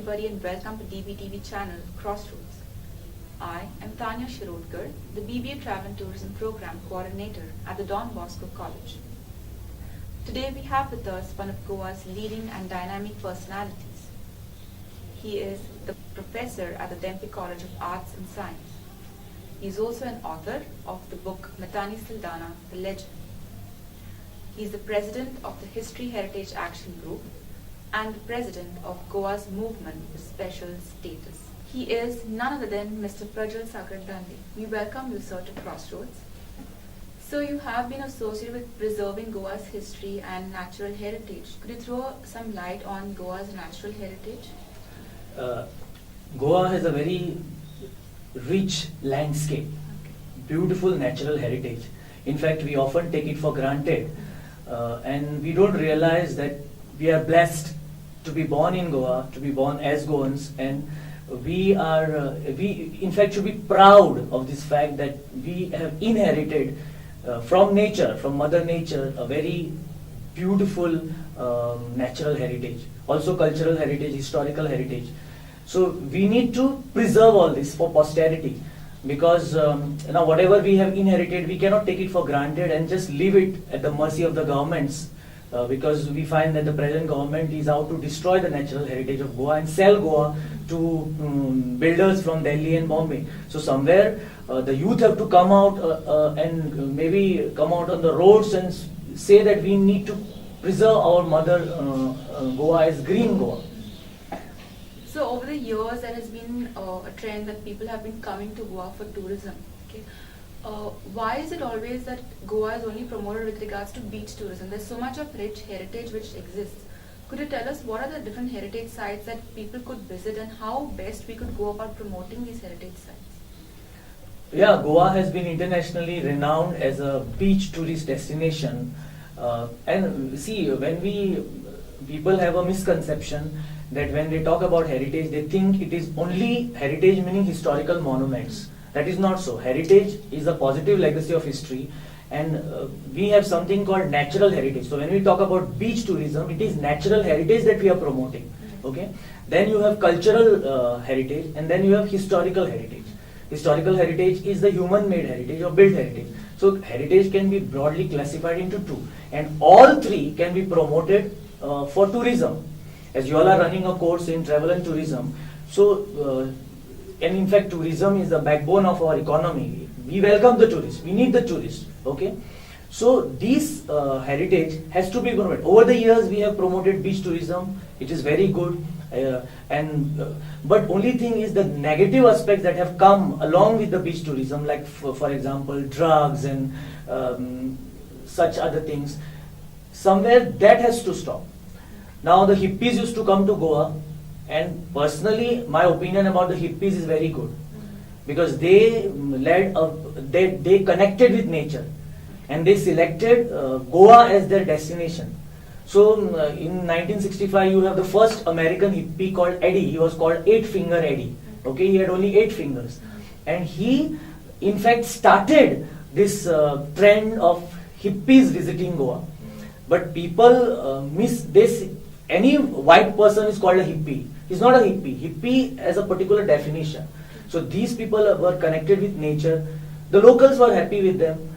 everybody and welcome to DBTV channel Crossroads. I am Tanya Segment, the BBA Travel and Tourism Program Coordinator at the Don Bosco College. Today we have with us one of Goa's leading and dynamic personalities. He is the professor at the Dempi College of Arts and Science. He is also an author of the book Deniz, The Legend. He is the president of the History Heritage Action Group and the president of Goa's movement for special status. He is none other than Mr. Prajal Sakardandi. We welcome you, sir, to Crossroads. So you have been associated with preserving Goa's history and natural heritage. Could you throw some light on Goa's natural heritage? Goa has a very rich landscape, beautiful natural heritage. In fact, we often take it for granted and we don't realize that we are blessed to be born in Goa, to be born as Goans, and we in fact should be proud of this fact that we have inherited from nature, from Mother Nature, a very beautiful natural heritage, also cultural heritage, historical heritage. So we need to preserve all this for posterity, because now whatever we have inherited, we cannot take it for granted and just leave it at the mercy of the governments, because we find that the present government is out to destroy the natural heritage of Goa and sell Goa to builders from Delhi and Bombay. So somewhere the youth have to come out and maybe come out on the roads and say that we need to preserve our mother Goa as green Goa. So over the years there has been a trend that people have been coming to Goa for tourism. Okay, why is it always that Goa is only promoted with regards to beach tourism? There's so much of rich heritage which exists. Could you tell us what are the different heritage sites that people could visit and how best we could go about promoting these heritage sites? Yeah, Goa has been internationally renowned as a beach tourist destination. And see, when people have a misconception that when they talk about heritage, they think it is only heritage meaning historical monuments. That is not so. Heritage is a positive legacy of history, and we have something called natural heritage. So when we talk about beach tourism, it is natural heritage that we are promoting. Okay. Then you have cultural heritage, and then you have historical heritage. Historical heritage is the human-made heritage or built heritage. So heritage can be broadly classified into two, and all three can be promoted for tourism. As you all are running a course in travel and tourism, so and in fact tourism is the backbone of our economy. We welcome the tourists, we need the tourists. Okay, so this heritage has to be promoted. Over the years we have promoted beach tourism, it is very good, but only thing is the negative aspects that have come along with the beach tourism, like for example drugs and such other things. Somewhere that has to stop. Now the hippies used to come to Goa, and personally my opinion about the hippies is very good, because they they connected with nature and they selected Goa as their destination. So in 1965 you have the first American hippie called Eddie. He was called 8-Finger Eddie. Okay, he had only 8 fingers, and he in fact started this trend of hippies visiting Goa. But people miss this. Any white person is called a hippie. He's not a hippie. Hippie has a particular definition. So these people were connected with nature. The locals were happy with them.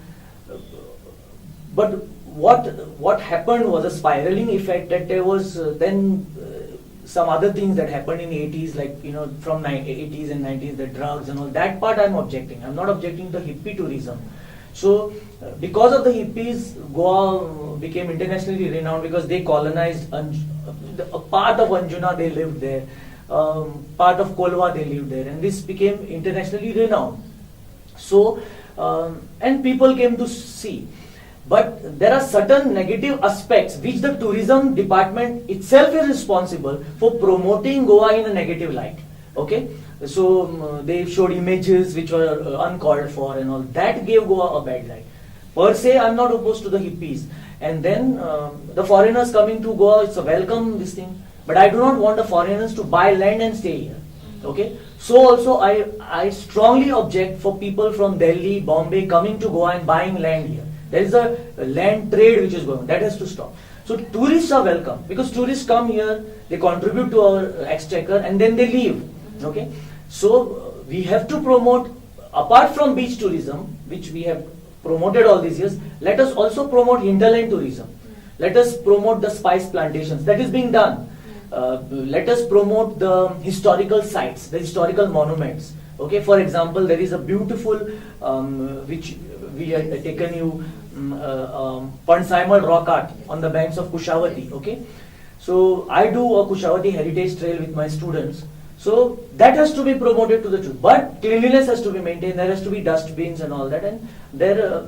But what happened was a spiraling effect, that there was then some other things that happened in the 80s, like from 80s and 90s, the drugs and all. That part I'm objecting. I'm not objecting to hippie tourism. So because of the hippies, Goa became internationally renowned because they colonized a part of Anjuna, they lived there, part of Kolwa they lived there, and this became internationally renowned. So and people came to see. But there are certain negative aspects which the tourism department itself is responsible for promoting Goa in a negative light. Okay, so they showed images which were uncalled for and all. That gave Goa a bad light. Per se, I'm not opposed to the hippies. And then the foreigners coming to Goa, it's a welcome this thing. But I do not want the foreigners to buy land and stay here. Okay, so also I strongly object for people from Delhi, Bombay coming to Goa and buying land here. There is a land trade which is going on. That has to stop. So tourists are welcome because tourists come here, they contribute to our exchequer and then they leave. Okay, so we have to promote, apart from beach tourism, which we have promoted all these years, let us also promote hinterland tourism. Let us promote the spice plantations. That is being done. Let us promote the historical sites, the historical monuments. Okay, for example, there is a beautiful, which we had taken you, Pansaimal rock art on the banks of Kushavati. Okay, so I do a Kushavati heritage trail with my students. So that has to be promoted to the truth. But cleanliness has to be maintained. There has to be dustbins and all that, and there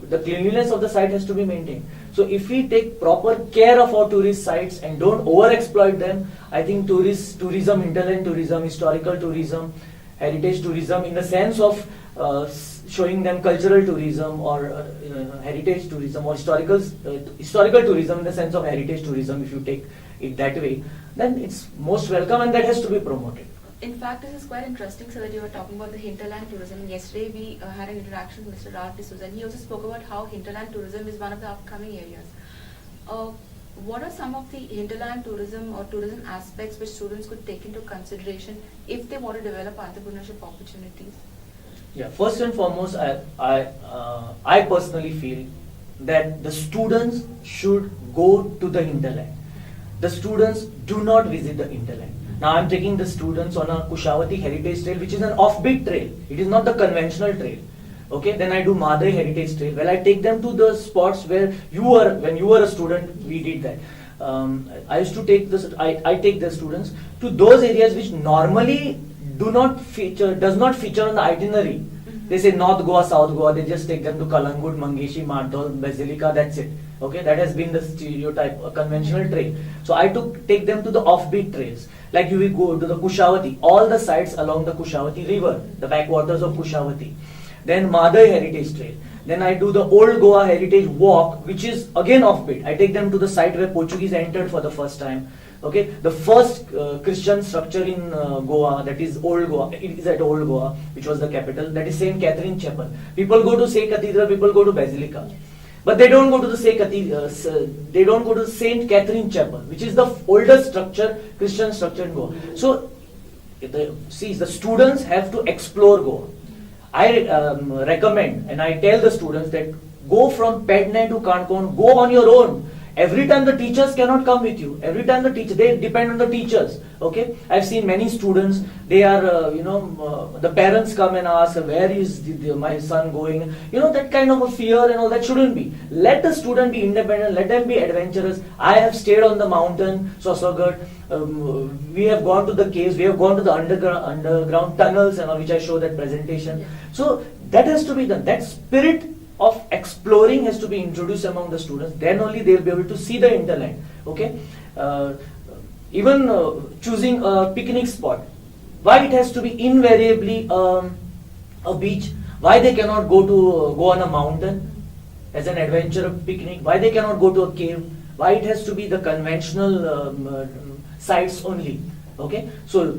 the cleanliness of the site has to be maintained. So if we take proper care of our tourist sites and don't over-exploit them, I think tourism, hinterland tourism, historical tourism, heritage tourism, in the sense of showing them cultural tourism or heritage tourism or historical tourism in the sense of heritage tourism, if you take it that way, then it's most welcome and that has to be promoted. In fact, this is quite interesting, so that you were talking about the hinterland tourism. Yesterday we had an interaction with Mr. Ralph D'Souza, and he also spoke about how hinterland tourism is one of the upcoming areas. What are some of the hinterland tourism or tourism aspects which students could take into consideration if they want to develop entrepreneurship opportunities? Yeah, first and foremost, I personally feel that the students should go to the hinterland. The students do not visit the hinterland. Now I'm taking the students on a Kushavati heritage trail, which is an offbeat trail. It is not the conventional trail. Okay, then I do Madai heritage trail. Well, I take them to the spots where when you were a student, we did that. I used to take this. I take the students to those areas which normally does not feature on the itinerary. They say North Goa, South Goa. They just take them to Kalangut, Mangeshi, Martol, Basilica. That's it. Okay, that has been the stereotype, a conventional trail. So I take them to the offbeat trails. Like you will go to the Kushavati, all the sites along the Kushavati river, the backwaters of Kushavati. Then Madai Heritage Trail. Then I do the Old Goa Heritage Walk, which is again offbeat. I take them to the site where Portuguese entered for the first time. Okay, the first Christian structure in Goa, that is Old Goa. It is at Old Goa, which was the capital. That is Saint Catherine Chapel. People go to Saint Cathedral, people go to Basilica. But they don't go to the Saint Catherine Chapel, which is the oldest Christian structure in Goa. So, the students have to explore Goa. I recommend and I tell the students that go from Pedne to Kankon, go on your own. Every time the teachers cannot come with you. Every time they depend on the teachers. Okay, I've seen many students. They are, the parents come and ask, where is my son going? That kind of a fear and all that shouldn't be. Let the student be independent. Let them be adventurous. I have stayed on the mountain, Sosogat. We have gone to the caves. We have gone to the underground tunnels and all, which I show that presentation. Yeah. So that has to be done. That spirit of exploring has to be introduced among the students. Then only they will be able to see the hinterland. Okay, even choosing a picnic spot. Why it has to be invariably a beach? Why they cannot go on a mountain as an adventure picnic? Why they cannot go to a cave? Why it has to be the conventional sites only? Okay, so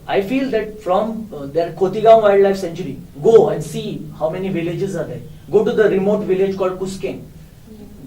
I feel that from their Kotigaon Wildlife Sanctuary, go and see how many villages are there. Go to the remote village called Kuskeng.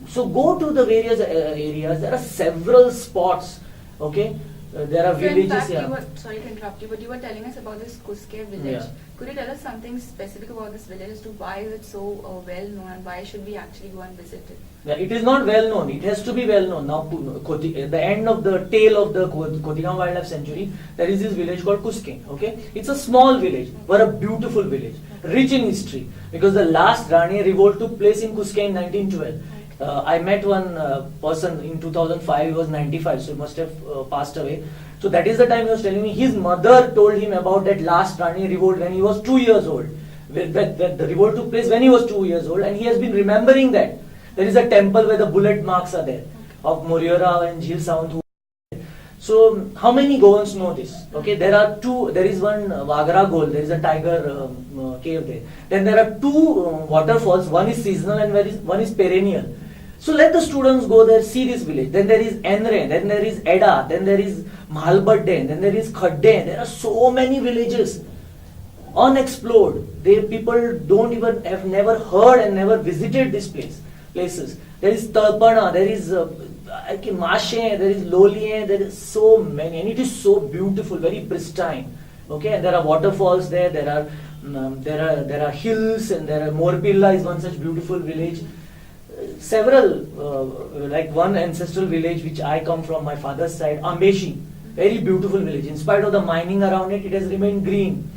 So go to the various areas. There are several spots. Okay, there are villages. In fact, sorry to interrupt you, but you were telling us about this Kuskeng village. Yeah. Could you tell us something specific about this village as to why is it so well known and why should we actually go and visit it? Yeah, it is not well known. It has to be well known. Now, at the end of the tail of the Kotigaon Wildlife Sanctuary, there is this village called Kuskeng. Okay, it's a small village, but a beautiful village, rich in history. Because the last Rani revolt took place in Kuskeng in 1912. I met one person in 2005. He was 95, so he must have passed away. So that is the time he was telling me his mother told him about that last Rani revolt when he was 2 years old. The revolt took place when he was 2 years old, and he has been remembering that. There is a temple where the bullet marks are there of Moriora and Jhil Sawant. So how many Goans know this? Okay, there are two. There is one Vagra Gol. There is a tiger cave there. Then there are two waterfalls. One is seasonal and one is perennial. So let the students go there, see this village. Then there is Enre. Then there is Eda. Then there is Mahalbadden. Then there is Khadde. There are so many villages unexplored. People don't even have never heard and never visited this place. places. There is Talpana, there is Mashe, there is Lolien, there is so many, and it is so beautiful, very pristine. Okay, and there are waterfalls there. There are hills, and there are Morpilla is one such beautiful village. Several, like one ancestral village which I come from, my father's side, Ambeshi, very beautiful village. In spite of the mining around it, it has remained green.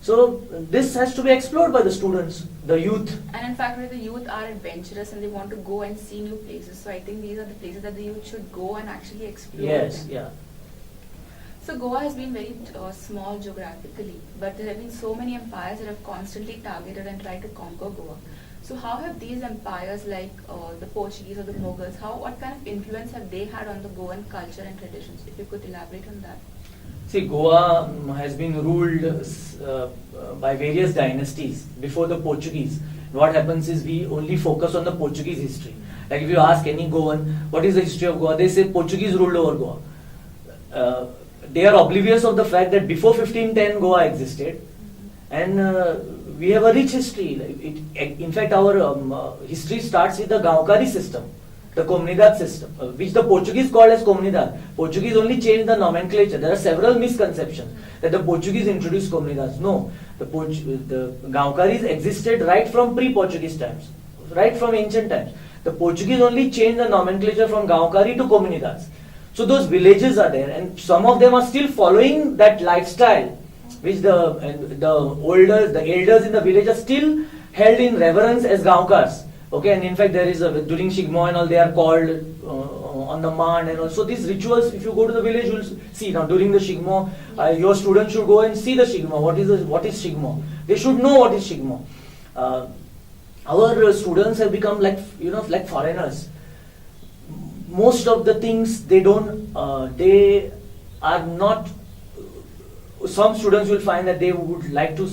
So this has to be explored by the students, the youth. And in fact, the youth are adventurous and they want to go and see new places. So I think these are the places that the youth should go and actually explore. Yes, them. yeah. So Goa has been very small geographically, but there have been so many empires that have constantly targeted and tried to conquer Goa. So how have these empires like the Portuguese or the Mughals, what kind of influence have they had on the Goan culture and traditions? If you could elaborate on that. See, Goa has been ruled by various dynasties before the Portuguese. What happens is we only focus on the Portuguese history. Like if you ask any Goan, what is the history of Goa? They say Portuguese ruled over Goa. They are oblivious of the fact that before 1510 Goa existed, and we have a rich history. In fact, our history starts with the Gaonkari system, the Comunidad system, which the Portuguese called as Comunidad. Portuguese only changed the nomenclature. There are several misconceptions that the Portuguese introduced Comunidades. No, the Gaonkaris existed right from pre-Portuguese times, right from ancient times. The Portuguese only changed the nomenclature from Gaonkari to Comunidades. So those villages are there, and some of them are still following that lifestyle, which the elders in the village are still held in reverence as Gaonkars. Okay, and in fact there is during Shigmo and all, they are called on the man and all. So these rituals, if you go to the village, you will see now during the Shigmo, your students should go and see the Shigmo. What is Shigmo? They should know what is Shigmo. Our students have become like foreigners. Most of the things they are not. Some students will find that they would like to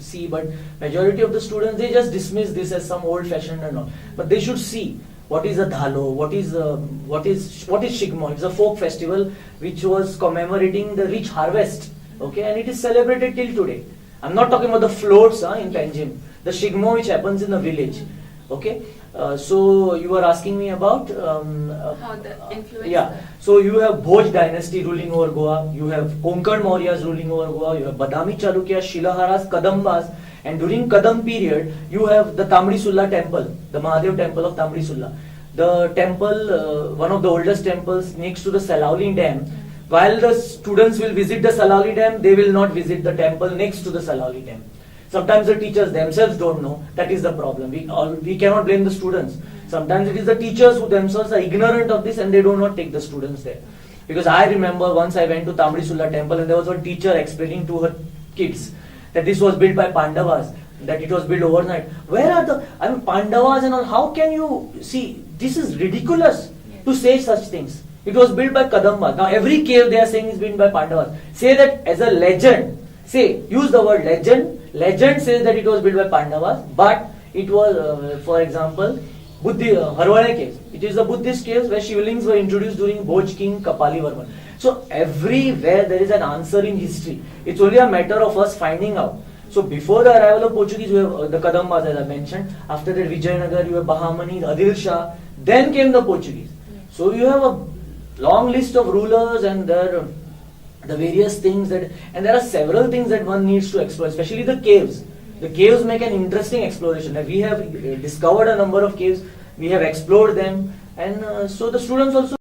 see, but majority of the students, they just dismiss this as some old fashioned and all. But they should see what is a dhalo, what is Shigmo. It's a folk festival which was commemorating the rich harvest. Okay, and it is celebrated till today. I'm not talking about the floats in Panjim. The Shigmo which happens in the village. Okay, so you were asking me about how the influence. Yeah, so you have Bhoj dynasty ruling over Goa, you have Konkan Mauryas ruling over Goa, you have Badami Chalukyas, Shilaharas, Kadambas, and during Kadam period you have the Tamri Sulla temple, the Mahadev temple of Tamri Sulla. The temple, one of the oldest temples next to the Salauli Dam. While the students will visit the Salauli Dam, they will not visit the temple next to the Salauli Dam. Sometimes the teachers themselves don't know. That is the problem. We cannot blame the students. Sometimes it is the teachers who themselves are ignorant of this and they do not take the students there. Because I remember once I went to Tamri Sulla temple and there was one teacher explaining to her kids that this was built by Pandavas, that it was built overnight. Where are the Pandavas and all? How can you see? This is ridiculous to say such things. It was built by Kadambas. Now every cave they are saying is built by Pandavas. Say that as a legend. Use the word legend. Legend says that it was built by Pandavas, but it was, for example, Harwale caves. It is the Buddhist caves where Shivlings were introduced during Bhoj King Kapali Varman. So everywhere there is an answer in history. It's only a matter of us finding out. So before the arrival of Portuguese, you have the Kadambas as I mentioned. After that Vijayanagar, you have Bahamani, Adil Shah. Then came the Portuguese. So you have a long list of rulers and the various things and there are several things that one needs to explore, especially the caves. The caves make an interesting exploration. Like we have discovered a number of caves, we have explored them, and so the students also